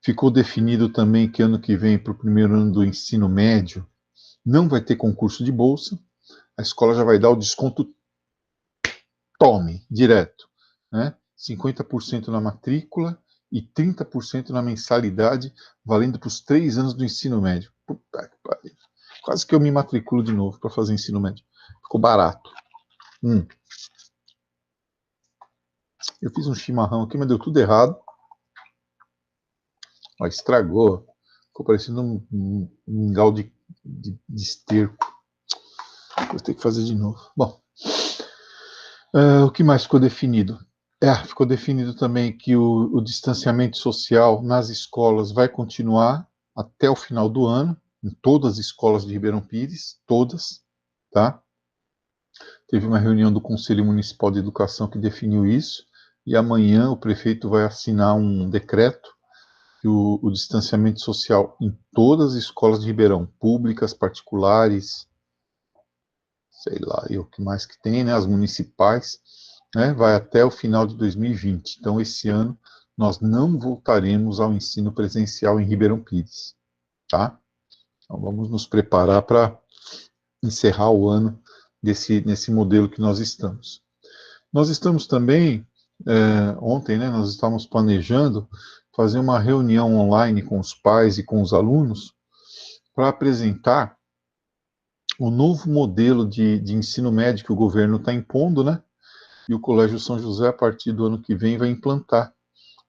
Ficou definido também que ano que vem, para o primeiro ano do ensino médio, não vai ter concurso de bolsa, a escola já vai dar o desconto, tome, direto, né? 50% na matrícula e 30% na mensalidade, valendo para os 3 anos do ensino médio. Puta que pariu. Quase que eu me matriculo de novo para fazer ensino médio. Ficou barato. Eu fiz um chimarrão aqui, mas deu tudo errado. Ó, estragou. Ficou parecendo um mingau de esterco. Vou ter que fazer de novo. Bom, o que mais ficou definido? Ficou definido também que o distanciamento social nas escolas vai continuar até o final do ano, em todas as escolas de Ribeirão Pires, todas, tá? Teve uma reunião do Conselho Municipal de Educação que definiu isso, e amanhã o prefeito vai assinar um decreto que o distanciamento social em todas as escolas de Ribeirão, públicas, particulares, sei lá, e o que mais que tem, né, as municipais, né, vai até o final de 2020. Então, esse ano, nós não voltaremos ao ensino presencial em Ribeirão Pires, tá? Então, vamos nos preparar para encerrar o ano nesse modelo que nós estamos. Nós estamos também, ontem, né, nós estávamos planejando fazer uma reunião online com os pais e com os alunos para apresentar o novo modelo de ensino médio que o governo está impondo, né? E o Colégio São José, a partir do ano que vem, vai implantar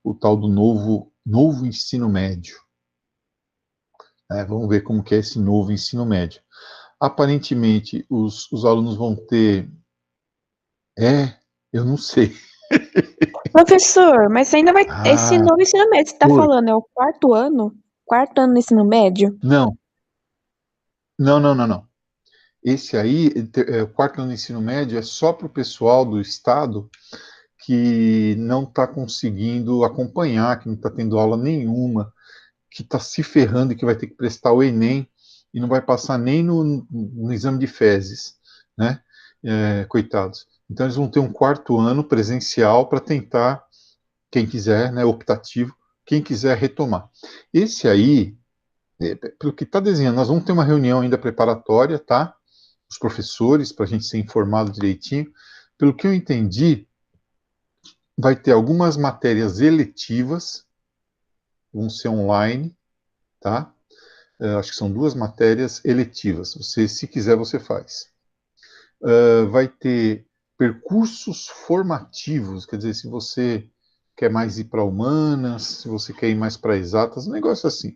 o tal do novo ensino médio. Vamos ver como que é esse novo ensino médio. Aparentemente, os alunos vão ter... eu não sei. Professor, mas você ainda vai. Esse Ah, novo ensino médio que você está oi. falando é o quarto ano? Quarto ano do ensino médio? Não, não, não, não, não. Esse aí, o quarto ano do ensino médio, é só para o pessoal do Estado que não está conseguindo acompanhar, que não está tendo aula nenhuma, que está se ferrando e que vai ter que prestar o Enem e não vai passar nem no exame de fezes, né? Coitados. Então eles vão ter um quarto ano presencial para tentar, quem quiser, né, optativo, quem quiser retomar. Esse aí, pelo que está desenhando, nós vamos ter uma reunião ainda preparatória, tá? Os professores, para a gente ser informado direitinho. Pelo que eu entendi, vai ter algumas matérias eletivas, vão ser online, tá? Acho que são 2 matérias eletivas. Você, se quiser, você faz. Vai ter percursos formativos, quer dizer, se você quer mais ir para humanas, se você quer ir mais para exatas, um negócio assim.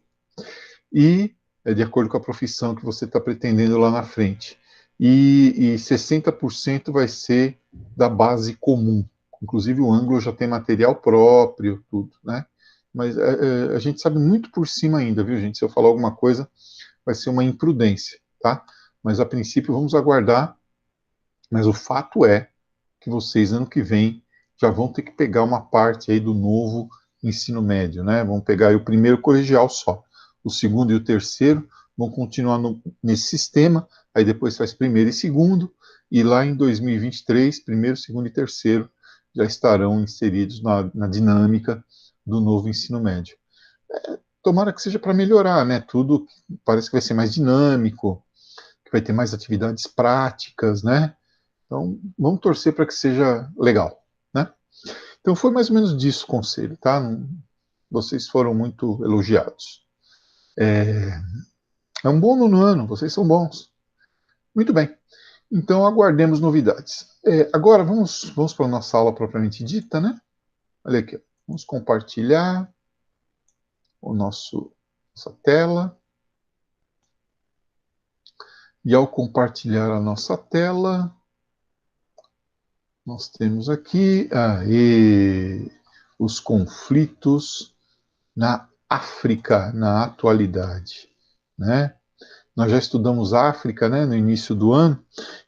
E é de acordo com a profissão que você está pretendendo lá na frente. E 60% vai ser da base comum. Inclusive o Anglo já tem material próprio, tudo, né? Mas a gente sabe muito por cima ainda, viu, gente? Se eu falar alguma coisa, vai ser uma imprudência, tá? Mas a princípio vamos aguardar. Mas o fato é que vocês, ano que vem, já vão ter que pegar uma parte aí do novo ensino médio, né? Vão pegar aí o primeiro colegial só. O segundo e o terceiro vão continuar nesse sistema, aí depois faz primeiro e segundo, e lá em 2023, primeiro, segundo e terceiro já estarão inseridos na dinâmica do novo ensino médio. Tomara que seja para melhorar, né? Tudo parece que vai ser mais dinâmico, que vai ter mais atividades práticas, né? Então, vamos torcer para que seja legal, né? Então, foi mais ou menos disso o conselho, tá? Vocês foram muito elogiados. É um bom nono ano, vocês são bons. Muito bem. Então, aguardemos novidades. Agora, vamos para a nossa aula propriamente dita, né? Olha aqui, vamos compartilhar nossa tela. E ao compartilhar a nossa tela, nós temos aqui os conflitos na África na atualidade, né? Nós já estudamos África, né, no início do ano,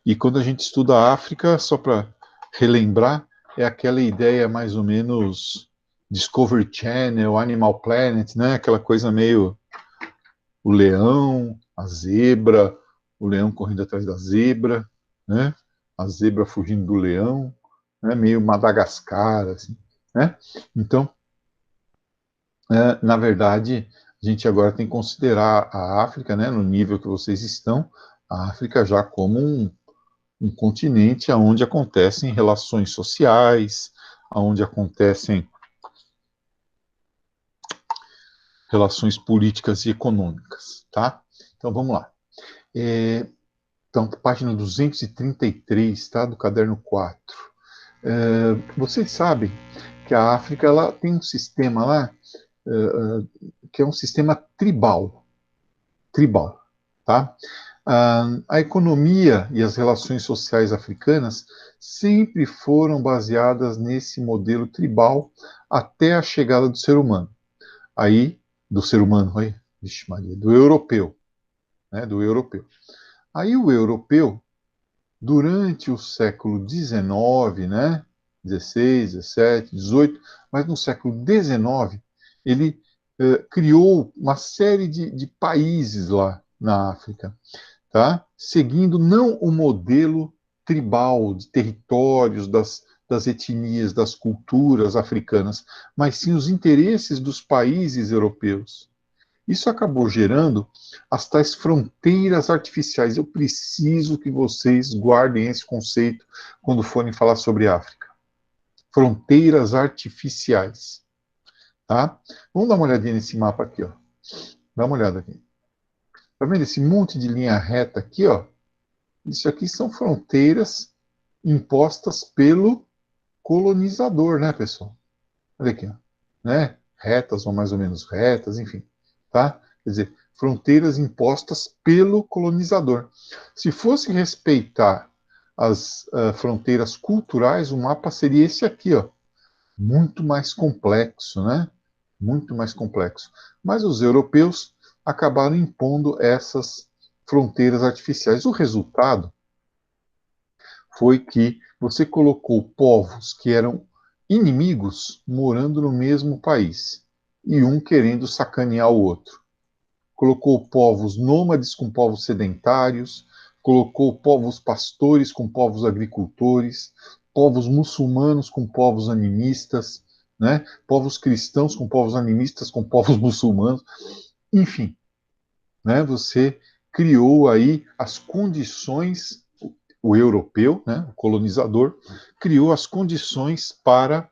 e quando a gente estuda a África, só para relembrar, é aquela ideia mais ou menos Discovery Channel, Animal Planet, né? Aquela coisa meio o leão, a zebra, o leão correndo atrás da zebra, né? A zebra fugindo do leão, né? Meio Madagascar, assim, né? Então, Na verdade, a gente agora tem que considerar a África, né, no nível que vocês estão, a África já como um continente onde acontecem relações sociais, onde acontecem relações políticas e econômicas, tá? Então vamos lá. Então, página 233, tá? Do caderno 4. Vocês sabem que a África ela tem um sistema lá que é um sistema tribal, tá? A economia e as relações sociais africanas sempre foram baseadas nesse modelo tribal até a chegada do ser humano. Aí, do ser humano, aí, vixe Maria, do europeu, né? Do europeu. Aí o europeu, durante o século XIX, né? 16, 17, 18, mas no século XIX, ele criou uma série de países lá na África, tá? Seguindo não o modelo tribal de territórios das etnias, das culturas africanas, mas sim os interesses dos países europeus. Isso acabou gerando as tais fronteiras artificiais. Eu preciso que vocês guardem esse conceito quando forem falar sobre África. Fronteiras artificiais, tá? Vamos dar uma olhadinha nesse mapa aqui, ó. Dá uma olhada aqui. Tá vendo esse monte de linha reta aqui, ó? Isso aqui são fronteiras impostas pelo colonizador, né, pessoal? Olha aqui, ó, né? Retas ou mais ou menos retas, enfim, tá? Quer dizer, fronteiras impostas pelo colonizador. Se fosse respeitar as fronteiras culturais, o mapa seria esse aqui, ó, muito mais complexo, né? Muito mais complexo. Mas os europeus acabaram impondo essas fronteiras artificiais. O resultado foi que você colocou povos que eram inimigos morando no mesmo país e um querendo sacanear o outro. Colocou povos nômades com povos sedentários, colocou povos pastores com povos agricultores, povos muçulmanos com povos animistas, né? Povos cristãos com povos animistas, com povos muçulmanos, enfim, né? Você criou aí as condições, o europeu, né, o colonizador, criou as condições para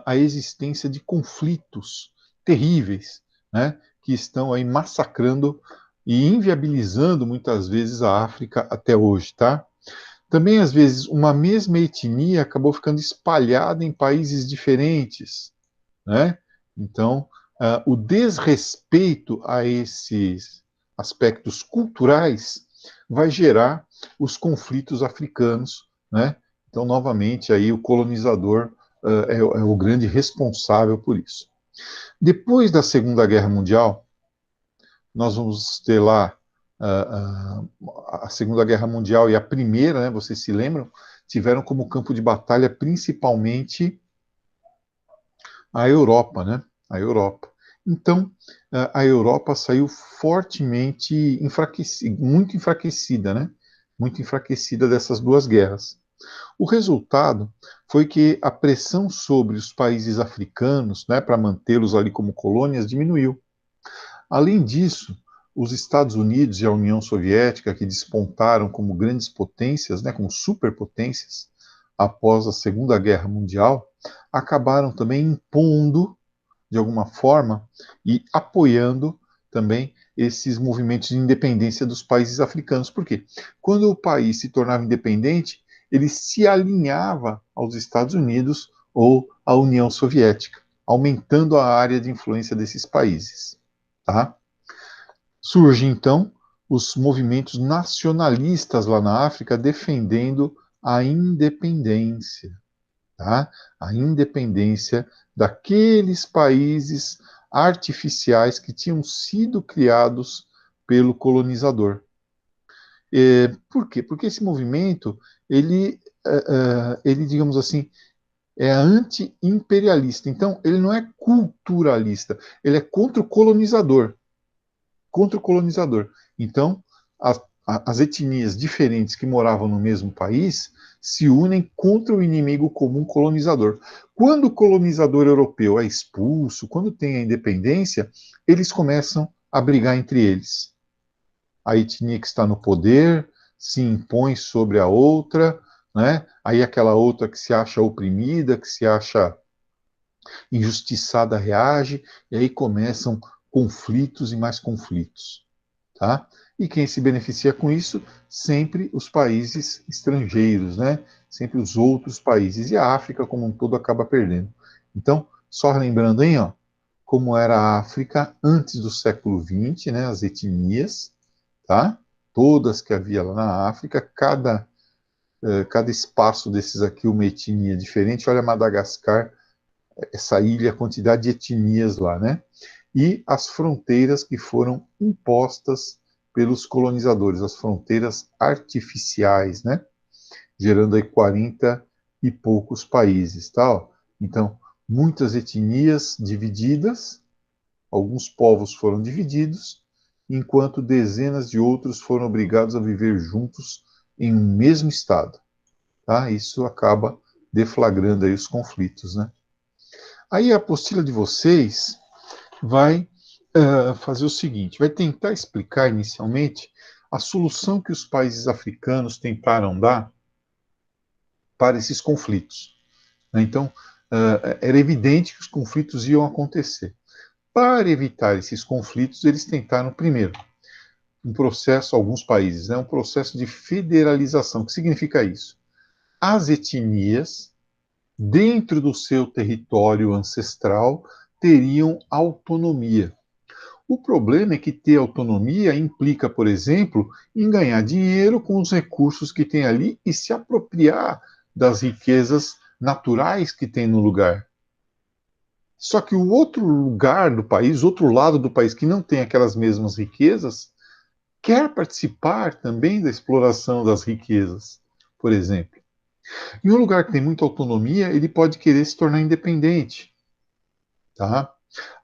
a existência de conflitos terríveis, né, que estão aí massacrando e inviabilizando muitas vezes a África até hoje, tá? Também, às vezes, uma mesma etnia acabou ficando espalhada em países diferentes, né? Então, o desrespeito a esses aspectos culturais vai gerar os conflitos africanos, né? Então, novamente, aí o colonizador é o grande responsável por isso. Depois da Segunda Guerra Mundial, nós vamos ter lá a Segunda Guerra Mundial e a Primeira, né? Vocês se lembram? Tiveram como campo de batalha principalmente a Europa, né? A Europa. Então, a Europa saiu fortemente enfraquecida, muito enfraquecida, né? Muito enfraquecida dessas duas guerras. O resultado foi que a pressão sobre os países africanos, né, para mantê-los ali como colônias, diminuiu. Além disso, os Estados Unidos e a União Soviética, que despontaram como grandes potências, né, como superpotências, após a Segunda Guerra Mundial, acabaram também impondo, de alguma forma, e apoiando também esses movimentos de independência dos países africanos. Por quê? Quando o país se tornava independente, ele se alinhava aos Estados Unidos ou à União Soviética, aumentando a área de influência desses países. Tá? Surgem, então, os movimentos nacionalistas lá na África defendendo a independência, tá? A independência daqueles países artificiais que tinham sido criados pelo colonizador. Por quê? Porque esse movimento, ele, digamos assim, é anti-imperialista. Então, ele não é culturalista, ele é contra o colonizador. Contra o colonizador. Então, a, as etnias diferentes que moravam no mesmo país se unem contra o inimigo comum colonizador. Quando o colonizador europeu é expulso, quando tem a independência, eles começam a brigar entre eles. A etnia que está no poder se impõe sobre a outra, né? Aí aquela outra que se acha oprimida, que se acha injustiçada reage, e aí começam conflitos e mais conflitos. Tá? E quem se beneficia com isso? Sempre os países estrangeiros, né? Sempre os outros países. E a África, como um todo, acaba perdendo. Então, só lembrando aí, ó, como era a África antes do século XX, né? As etnias, tá? Todas que havia lá na África, cada espaço desses aqui, uma etnia diferente. Olha Madagascar, essa ilha, a quantidade de etnias lá, né? E as fronteiras que foram impostas pelos colonizadores, as fronteiras artificiais, né? Gerando aí 40 e poucos países, tá? Então, muitas etnias divididas, alguns povos foram divididos, enquanto dezenas de outros foram obrigados a viver juntos em um mesmo estado, tá? Isso acaba deflagrando aí os conflitos, né? Aí a apostila de vocês vai fazer o seguinte: vai tentar explicar inicialmente a solução que os países africanos tentaram dar para esses conflitos. Né? Então, era evidente que os conflitos iam acontecer. Para evitar esses conflitos, eles tentaram, primeiro, um processo, alguns países, né, um processo de federalização. O que significa isso? As etnias, dentro do seu território ancestral, teriam autonomia. O problema é que ter autonomia implica, por exemplo, em ganhar dinheiro com os recursos que tem ali e se apropriar das riquezas naturais que tem no lugar. Só que o outro lugar do país, outro lado do país que não tem aquelas mesmas riquezas, quer participar também da exploração das riquezas, por exemplo. Em um lugar que tem muita autonomia, ele pode querer se tornar independente, tá?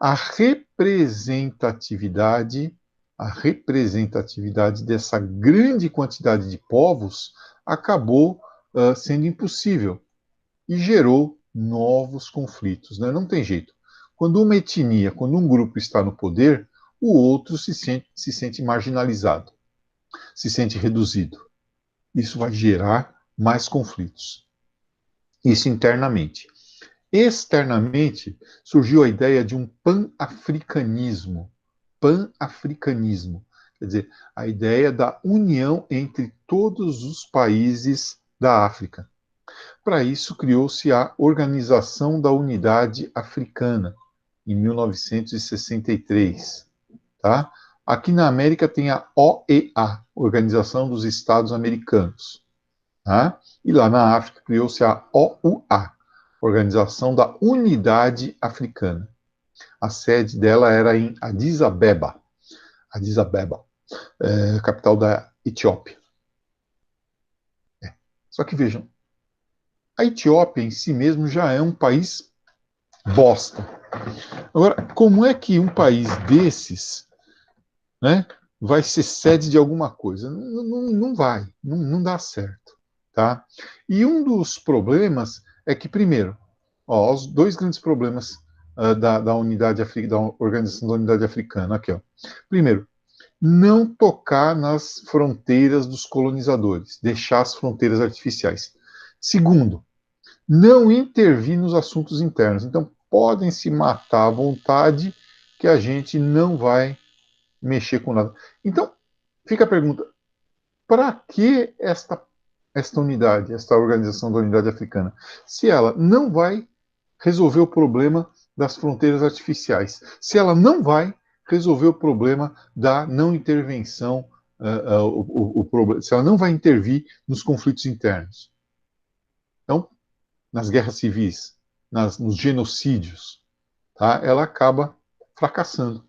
A representatividade, a representatividade dessa grande quantidade de povos acabou sendo impossível e gerou novos conflitos, né? Não tem jeito. Quando uma etnia, quando um grupo está no poder, o outro se sente marginalizado, se sente reduzido. Isso vai gerar mais conflitos. Isso internamente. Externamente, surgiu a ideia de um pan-africanismo. Pan-africanismo. Quer dizer, a ideia da união entre todos os países da África. Para isso, criou-se a Organização da Unidade Africana, em 1963. Tá? Aqui na América tem a OEA, Organização dos Estados Americanos. Tá? E lá na África criou-se a OUA, Organização da Unidade Africana. A sede dela era em Addis Abeba, capital da Etiópia. Só que vejam, a Etiópia em si mesmo já é um país bosta. Agora, como é que um país desses, né, vai ser sede de alguma coisa? Não vai, não dá certo. Tá? E um dos problemas é que, primeiro, os dois grandes problemas da unidade da Organização da Unidade Africana, aqui, ó. Primeiro, não tocar nas fronteiras dos colonizadores, deixar as fronteiras artificiais. Segundo, não intervir nos assuntos internos. Então, podem se matar à vontade, que a gente não vai mexer com nada. Então, fica a pergunta: para que esta unidade, esta Organização da Unidade Africana, se ela não vai resolver o problema das fronteiras artificiais, se ela não vai resolver o problema da não intervenção, se ela não vai intervir nos conflitos internos? Então, nas guerras civis, nos genocídios, tá? Ela acaba fracassando.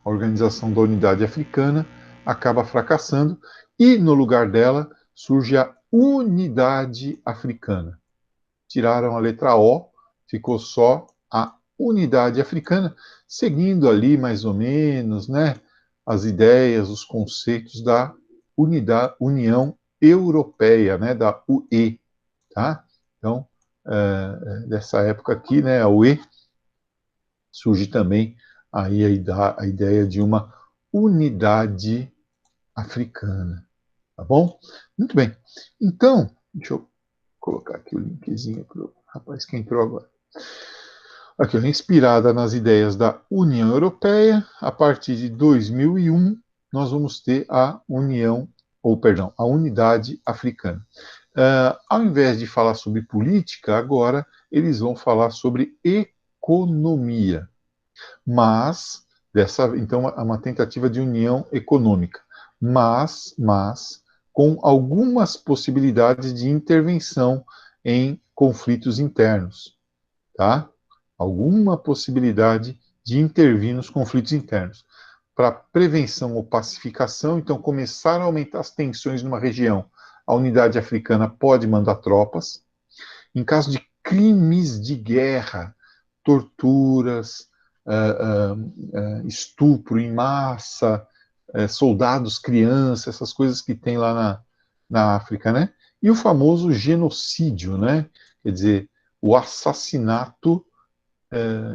A Organização da Unidade Africana acaba fracassando e, no lugar dela, surge a Unidade Africana. Tiraram a letra O, ficou só a Unidade Africana, seguindo ali mais ou menos, né, as ideias, os conceitos da União Europeia, né, da UE, tá? Então, dessa época aqui, né, a UE, surge também aí a ideia de uma unidade africana, tá bom? Muito bem. Então, deixa eu colocar aqui o linkzinho para o rapaz que entrou agora. Aqui, inspirada nas ideias da União Europeia, a partir de 2001, nós vamos ter a a Unidade Africana. Ao invés de falar sobre política, agora eles vão falar sobre economia. Mas, então, é uma tentativa de união econômica, mas com algumas possibilidades de intervenção em conflitos internos, tá? Alguma possibilidade de intervir nos conflitos internos. Para prevenção ou pacificação, então, começaram a aumentar as tensões numa região. A unidade africana pode mandar tropas. Em caso de crimes de guerra, torturas, estupro em massa, soldados, crianças, essas coisas que tem lá na África, né? E o famoso genocídio, né? Quer dizer, o assassinato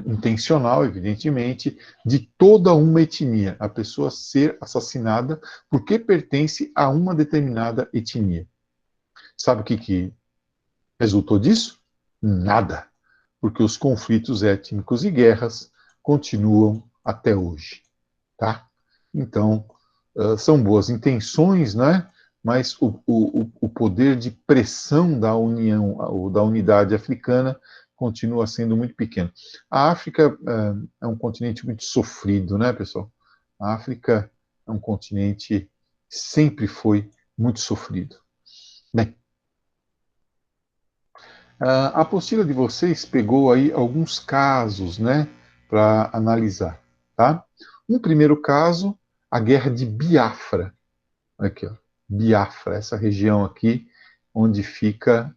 intencional, evidentemente, de toda uma etnia. A pessoa ser assassinada porque pertence a uma determinada etnia. Sabe o que resultou disso? Nada. Porque os conflitos étnicos e guerras continuam até hoje, tá? Então, são boas intenções, né? Mas o poder de pressão da União, ou da unidade africana, continua sendo muito pequeno. A África é um continente muito sofrido, né, pessoal? A África é um continente que sempre foi muito sofrido. Bem, a apostila de vocês pegou aí alguns casos, né, para analisar, tá? Um primeiro caso, a Guerra de Biafra. Aqui, ó, Biafra, essa região aqui, onde fica,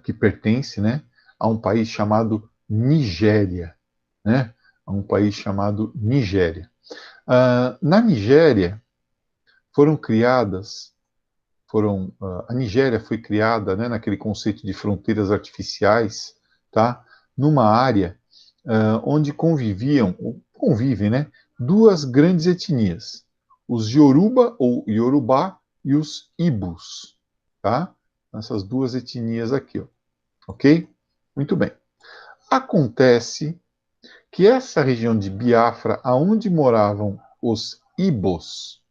que pertence, né, a um país chamado Nigéria, né? A um país chamado Nigéria. Na Nigéria foram criadas a Nigéria foi criada, né, naquele conceito de fronteiras artificiais, tá? Numa área onde convivem, né, duas grandes etnias, os Yoruba ou Yorubá e os Ibus, tá? Essas duas etnias aqui, ó. Ok? Muito bem. Acontece que essa região de Biafra, aonde moravam os Ibos,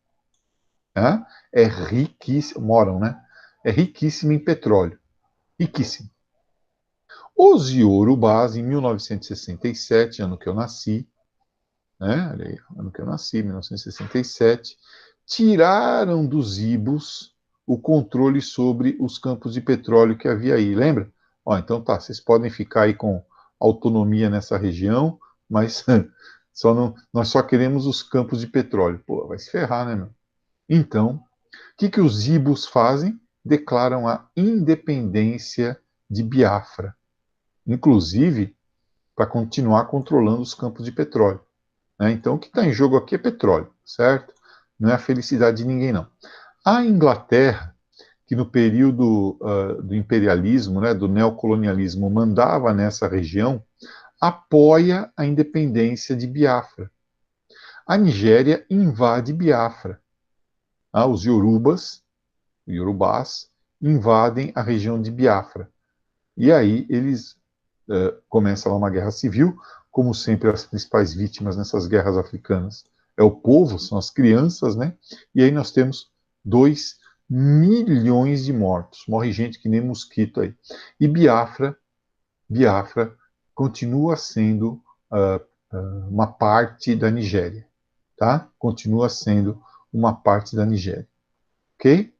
né, é riquíssimo, moram, né? É riquíssimo em petróleo. Riquíssimo. Os Iorubás, em 1967, ano que eu nasci, né? Aí, ano que eu nasci, 1967, tiraram dos Ibos o controle sobre os campos de petróleo que havia aí, lembra? Ó, então tá, vocês podem ficar aí com autonomia nessa região, mas nós só queremos os campos de petróleo. Pô, vai se ferrar, né, meu? Então, o que os Ibos fazem? Declaram a independência de Biafra, inclusive para continuar controlando os campos de petróleo, né? Então, o que está em jogo aqui é petróleo, certo? Não é a felicidade de ninguém, não. A Inglaterra, que no período do imperialismo, né, do neocolonialismo, mandava nessa região, apoia a independência de Biafra. A Nigéria invade Biafra. Os Yorubás, invadem a região de Biafra. E aí eles começam lá uma guerra civil, como sempre as principais vítimas nessas guerras africanas é o povo, são as crianças, né? E aí nós temos 2 milhões de mortos. Morre gente que nem mosquito aí. E Biafra continua sendo uma parte da Nigéria, tá? Continua sendo uma parte da Nigéria, ok?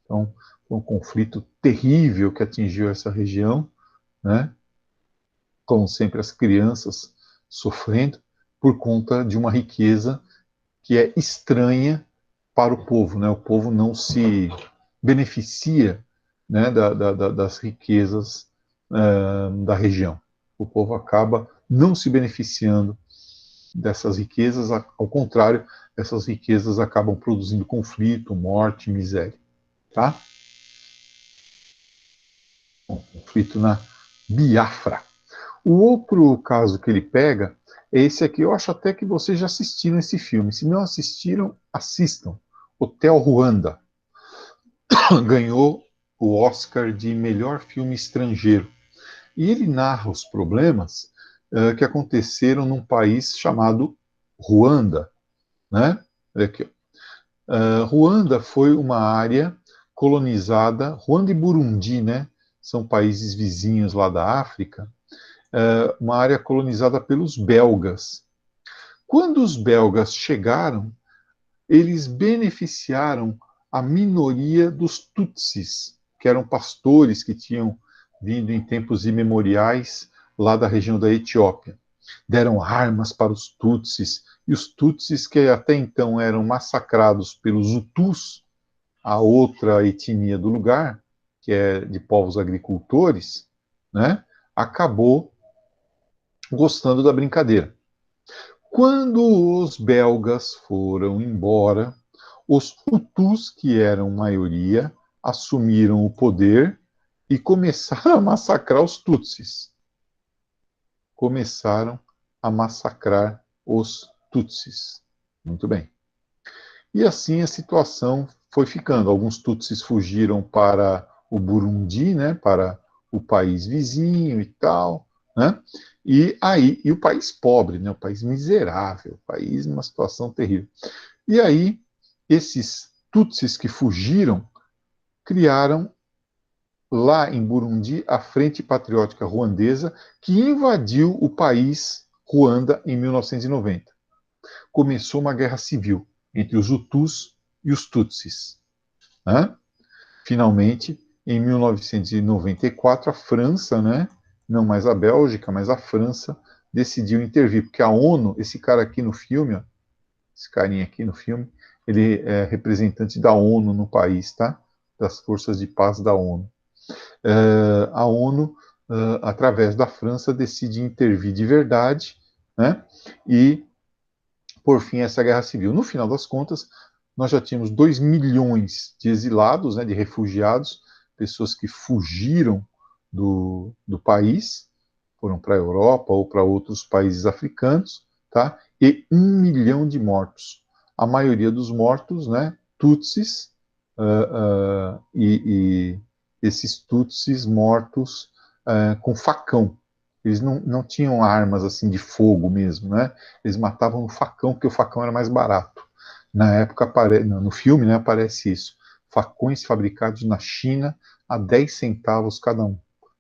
Então, foi um conflito terrível que atingiu essa região, né? Como sempre, as crianças sofrendo por conta de uma riqueza que é estranha para o povo, né? O povo não se beneficia, né, das riquezas da região. O povo acaba não se beneficiando dessas riquezas, ao contrário, essas riquezas acabam produzindo conflito, morte, miséria. Tá? Bom, conflito na Biafra. O outro caso que ele pega é esse aqui. Eu acho até que vocês já assistiram esse filme. Se não assistiram, assistam. Hotel Ruanda. Ganhou o Oscar de melhor filme estrangeiro. E ele narra os problemas que aconteceram num país chamado Ruanda. Né? Olha aqui. Ruanda foi uma área colonizada. Ruanda e Burundi, né? São países vizinhos lá da África. Uma área colonizada pelos belgas. Quando os belgas chegaram, eles beneficiaram a minoria dos Tutsis, que eram pastores que tinham vindo em tempos imemoriais lá da região da Etiópia. Deram armas para os Tutsis, e os Tutsis, que até então eram massacrados pelos Hutus, a outra etnia do lugar, que é de povos agricultores, né, acabou gostando da brincadeira. Quando os belgas foram embora, os Hutus, que eram maioria, assumiram o poder e começaram a massacrar os Tutsis. Começaram a massacrar os Tutsis. Muito bem. E assim a situação foi ficando. Alguns Tutsis fugiram para o Burundi, né, para o país vizinho e tal, né? E o país pobre, né, o país miserável, o país numa situação terrível. E aí esses Tutsis que fugiram criaram lá em Burundi a Frente Patriótica Ruandesa, que invadiu o país Ruanda em 1990. Começou uma guerra civil entre os Hutus e os Tutsis. Né? Finalmente, em 1994, a França, né, não mais a Bélgica, mas a França, decidiu intervir, porque a ONU, esse cara aqui no filme, ó, esse carinha aqui no filme, ele é representante da ONU no país, tá? Das forças de paz da ONU. A ONU, através da França, decide intervir de verdade, né? E por fim essa guerra civil. No final das contas, nós já tínhamos 2 milhões de exilados, né, de refugiados, pessoas que fugiram do país, foram para a Europa ou para outros países africanos, tá? E 1 milhão de mortos. A maioria dos mortos, né, Tutsis, e esses Tutsis mortos com facão. Eles não tinham armas assim de fogo mesmo, né? Eles matavam no facão, porque o facão era mais barato. Na época, no filme, né, aparece isso. Facões fabricados na China a 10 centavos cada um.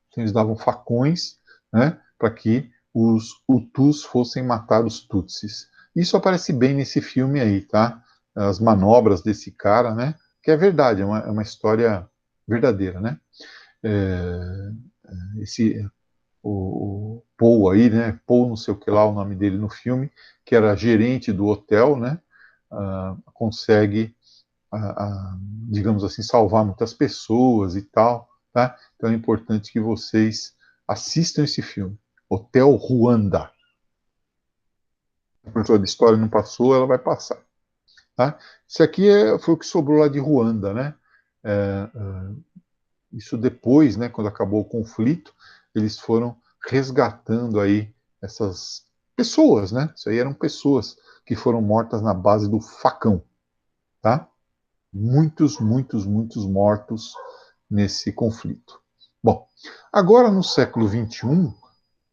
Então, eles davam facões, né, para que os Hutus fossem matar os Tutsis. Isso aparece bem nesse filme aí, tá? As manobras desse cara, né? Que é verdade, é uma história verdadeira, né? Esse o Paul aí, né? Paul não sei o que lá, o nome dele no filme, que era gerente do hotel, né? Consegue, digamos assim, salvar muitas pessoas e tal, tá? Então é importante que vocês assistam esse filme, Hotel Ruanda. A professora de história não passou, ela vai passar, tá? Isso aqui foi o que sobrou lá de Ruanda, né? Isso depois, né, quando acabou o conflito, eles foram resgatando aí essas pessoas, né? Isso aí eram pessoas que foram mortas na base do facão, tá? Muitos, muitos, muitos mortos nesse conflito. Bom, agora no século XXI,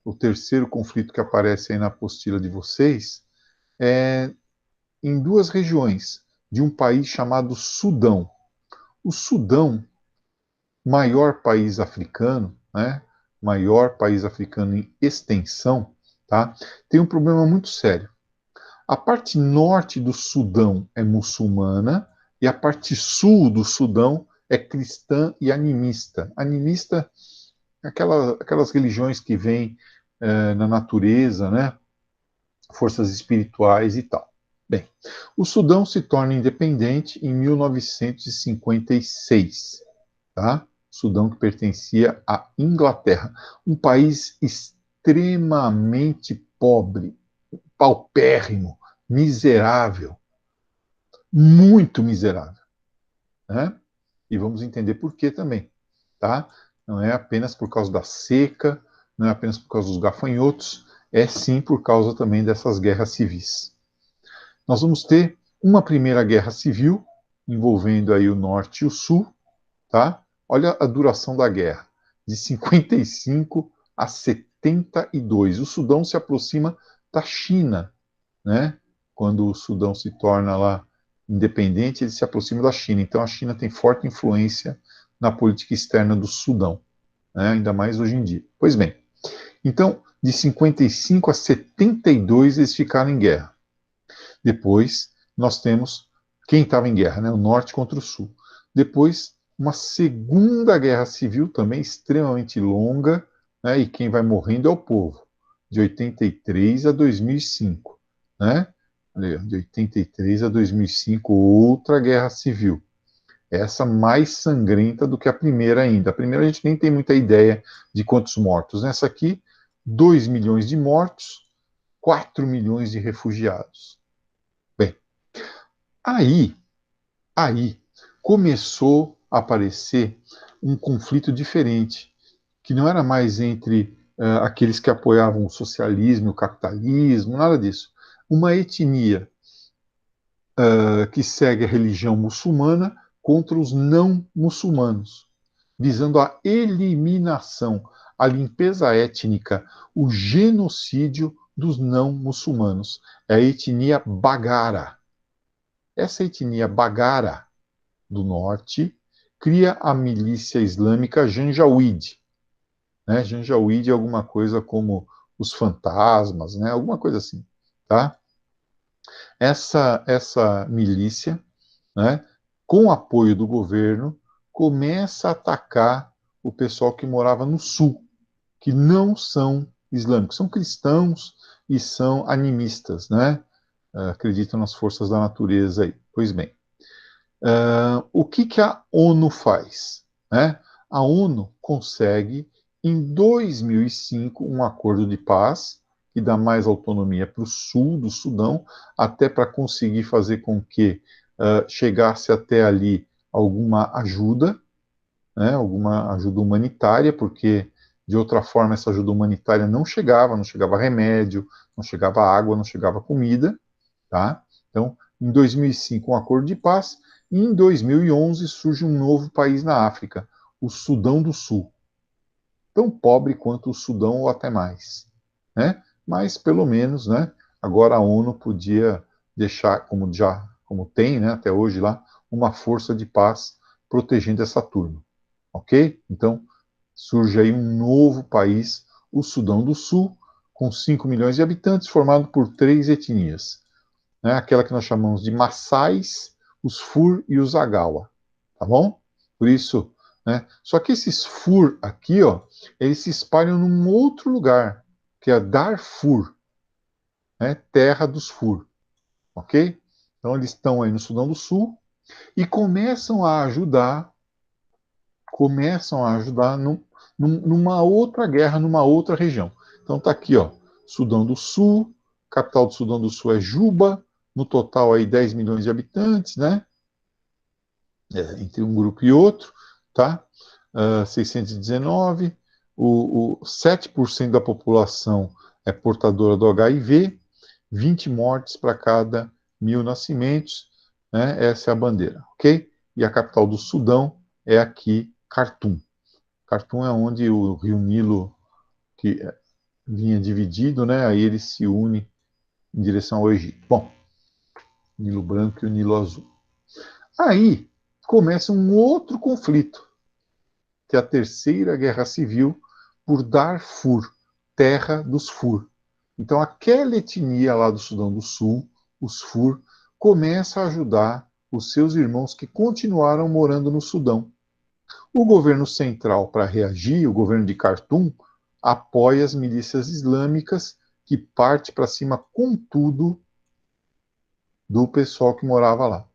o terceiro conflito que aparece aí na apostila de vocês é em duas regiões de um país chamado Sudão. O Sudão, maior país africano, né? Maior país africano em extensão, tá? Tem um problema muito sério. A parte norte do Sudão é muçulmana e a parte sul do Sudão é cristã e animista. Animista é aquelas religiões que vêm na natureza, né? Forças espirituais e tal. Bem, o Sudão se torna independente em 1956, tá? Sudão que pertencia à Inglaterra, um país extremamente pobre, paupérrimo, miserável, muito miserável, né? E vamos entender por quê também, tá? Não é apenas por causa da seca, não é apenas por causa dos gafanhotos, é sim por causa também dessas guerras civis. Nós vamos ter uma primeira guerra civil, envolvendo aí o norte e o sul, tá? Olha a duração da guerra, de 55 a 72. O Sudão se aproxima da China, né? Quando o Sudão se torna lá independente, ele se aproxima da China. Então a China tem forte influência na política externa do Sudão, né? Ainda mais hoje em dia. Pois bem, então de 55 a 72 eles ficaram em guerra. Depois nós temos quem estava em guerra, né? O norte contra o sul. Depois uma segunda guerra civil também extremamente longa, né? E quem vai morrendo é o povo, de 83 a 2005, né? De 83 a 2005, outra guerra civil. Essa mais sangrenta do que a primeira ainda. A primeira a gente nem tem muita ideia de quantos mortos. Nessa aqui, 2 milhões de mortos, 4 milhões de refugiados. Bem, aí, aí começou a aparecer um conflito diferente, que não era mais entre aqueles que apoiavam o socialismo, o capitalismo, nada disso. Uma etnia que segue a religião muçulmana contra os não muçulmanos, visando a eliminação, a limpeza étnica, o genocídio dos não muçulmanos. É a etnia Bagara. Essa etnia Bagara do norte cria a milícia islâmica Janjaweed. Né? Janjaweed é alguma coisa como os fantasmas, né? Alguma coisa assim, tá? Essa milícia, né, com apoio do governo, começa a atacar o pessoal que morava no sul, que não são islâmicos, são cristãos e são animistas, né? Acreditam nas forças da natureza aí. Pois bem, o que a ONU faz? Né? A ONU consegue, em 2005, um acordo de paz que dá mais autonomia para o sul do Sudão, até para conseguir fazer com que chegasse até ali alguma ajuda, né, alguma ajuda humanitária, porque de outra forma essa ajuda humanitária não chegava, não chegava remédio, não chegava água, não chegava comida, tá? Então, em 2005, um acordo de paz, e em 2011 surge um novo país na África, o Sudão do Sul. Tão pobre quanto o Sudão ou até mais, né? Mas pelo menos, né, agora a ONU podia deixar, como tem, né, até hoje lá, uma força de paz protegendo essa turma, ok? Então, surge aí um novo país, o Sudão do Sul, com 5 milhões de habitantes, formado por 3 etnias, né? Aquela que nós chamamos de Maçais, os Fur e os Agawa, tá bom? Por isso, né? Só que esses Fur aqui, ó, eles se espalham num outro lugar, que é Darfur, né? Terra dos Fur, ok? Então eles estão aí no Sudão do Sul e começam a ajudar numa outra guerra, numa outra região. Então tá aqui, ó, Sudão do Sul, capital do Sudão do Sul é Juba, no total aí 10 milhões de habitantes, né? Entre um grupo e outro, tá? 619, o 7% da população é portadora do HIV, 20 mortes para cada 1.000 nascimentos, né? Essa é a bandeira, ok? E a capital do Sudão é aqui, Khartoum. Khartoum é onde o rio Nilo, que vinha dividido, né? Aí ele se une em direção ao Egito. Bom, Nilo Branco e o Nilo Azul. Aí começa um outro conflito, que é a Terceira Guerra Civil por Darfur, terra dos Fur. Então aquela etnia lá do Sudão do Sul, os Fur, começa a ajudar os seus irmãos que continuaram morando no Sudão. O governo central, para reagir, o governo de Khartoum, apoia as milícias islâmicas que parte para cima com tudo do pessoal que morava lá.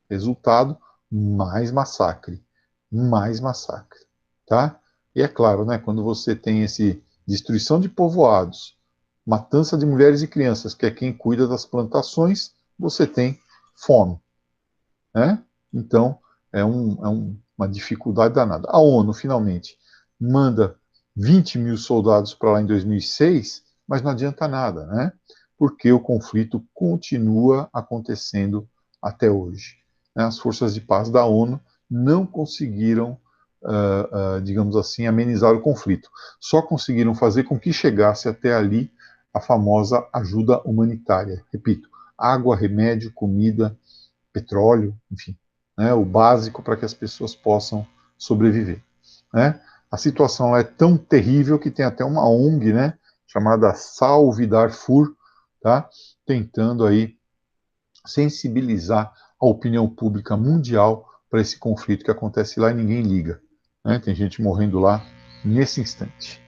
Resultado, mais massacre, mais massacre, tá? E é claro, né, quando você tem esse destruição de povoados, matança de mulheres e crianças, que é quem cuida das plantações, você tem fome, né? Então, uma dificuldade danada. A ONU, finalmente, manda 20 mil soldados para lá em 2006, mas não adianta nada, né? Porque o conflito continua acontecendo até hoje. Né? As forças de paz da ONU não conseguiram, digamos assim, amenizar o conflito. Só conseguiram fazer com que chegasse até ali a famosa ajuda humanitária. Repito, água, remédio, comida, petróleo, enfim, né, o básico para que as pessoas possam sobreviver. Né? A situação é tão terrível que tem até uma ONG, né, chamada Salve Darfur, tá, tentando aí sensibilizar a opinião pública mundial para esse conflito que acontece lá e ninguém liga. Né? Tem gente morrendo lá nesse instante.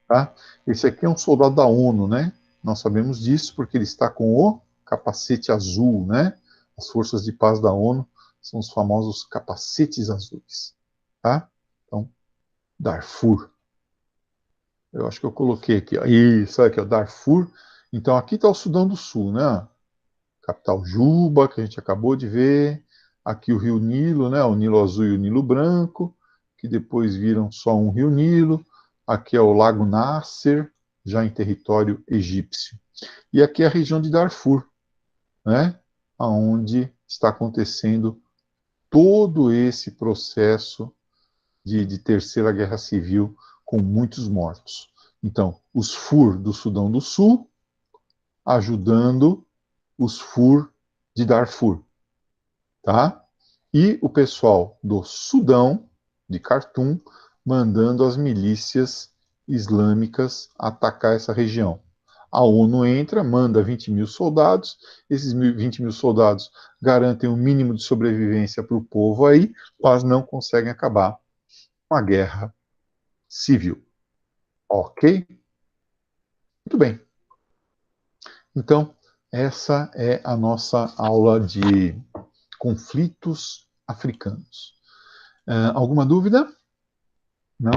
Tá? Esse aqui é um soldado da ONU, né? Nós sabemos disso porque ele está com o capacete azul, né? As forças de paz da ONU são os famosos capacetes azuis, tá? Então, Darfur. Eu acho que eu coloquei aqui, ó. Isso aqui, ó, Darfur. Então, aqui está o Sudão do Sul, né? Capital Juba, que a gente acabou de ver. Aqui o Rio Nilo, né? O Nilo Azul e o Nilo Branco, que depois viram só um Rio Nilo. Aqui é o Lago Nasser, já em território egípcio. E aqui é a região de Darfur, né? Onde está acontecendo todo esse processo de terceira guerra civil com muitos mortos. Então, os FUR do Sudão do Sul ajudando os FUR de Darfur, tá? E o pessoal do Sudão, de Khartoum, mandando as milícias islâmicas atacar essa região. A ONU entra, manda 20 mil soldados, esses 20 mil soldados garantem um mínimo de sobrevivência para o povo aí, mas não conseguem acabar com a guerra civil. Ok? Muito bem. Então, essa é a nossa aula de conflitos africanos. Alguma dúvida? Não?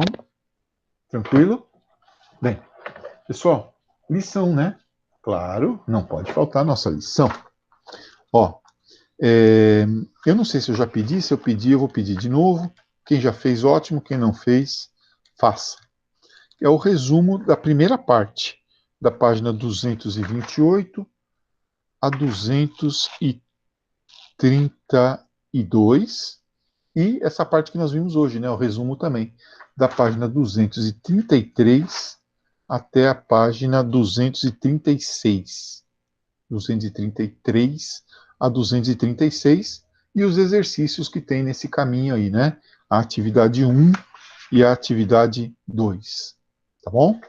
Tranquilo? Bem, pessoal, lição, né? Claro, não pode faltar a nossa lição. Ó, eu não sei se eu já pedi, se eu pedi, eu vou pedir de novo. Quem já fez, ótimo. Quem não fez, faça. É o resumo da primeira parte, da página 228 a 232, e essa parte que nós vimos hoje, né? O resumo também, da página 233 até a página 236. 233 a 236, e os exercícios que tem nesse caminho aí, né? A atividade 1 e a atividade 2. Tá bom?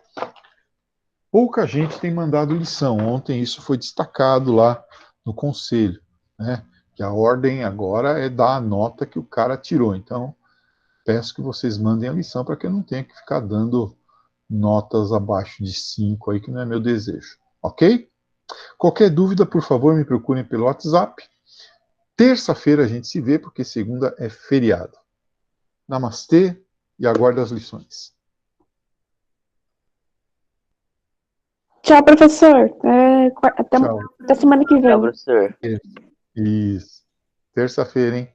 Pouca gente tem mandado lição. Ontem isso foi destacado lá no conselho, né? Que a ordem agora é dar a nota que o cara tirou. Então, peço que vocês mandem a lição para que eu não tenha que ficar dando notas abaixo de 5 aí, que não é meu desejo. Ok? Qualquer dúvida, por favor, me procurem pelo WhatsApp. Terça-feira a gente se vê, porque segunda é feriado. Namastê e aguardo as lições. Tchau, professor. Até Tchau. até semana que vem. Tchau, professor. Isso. Terça-feira, hein?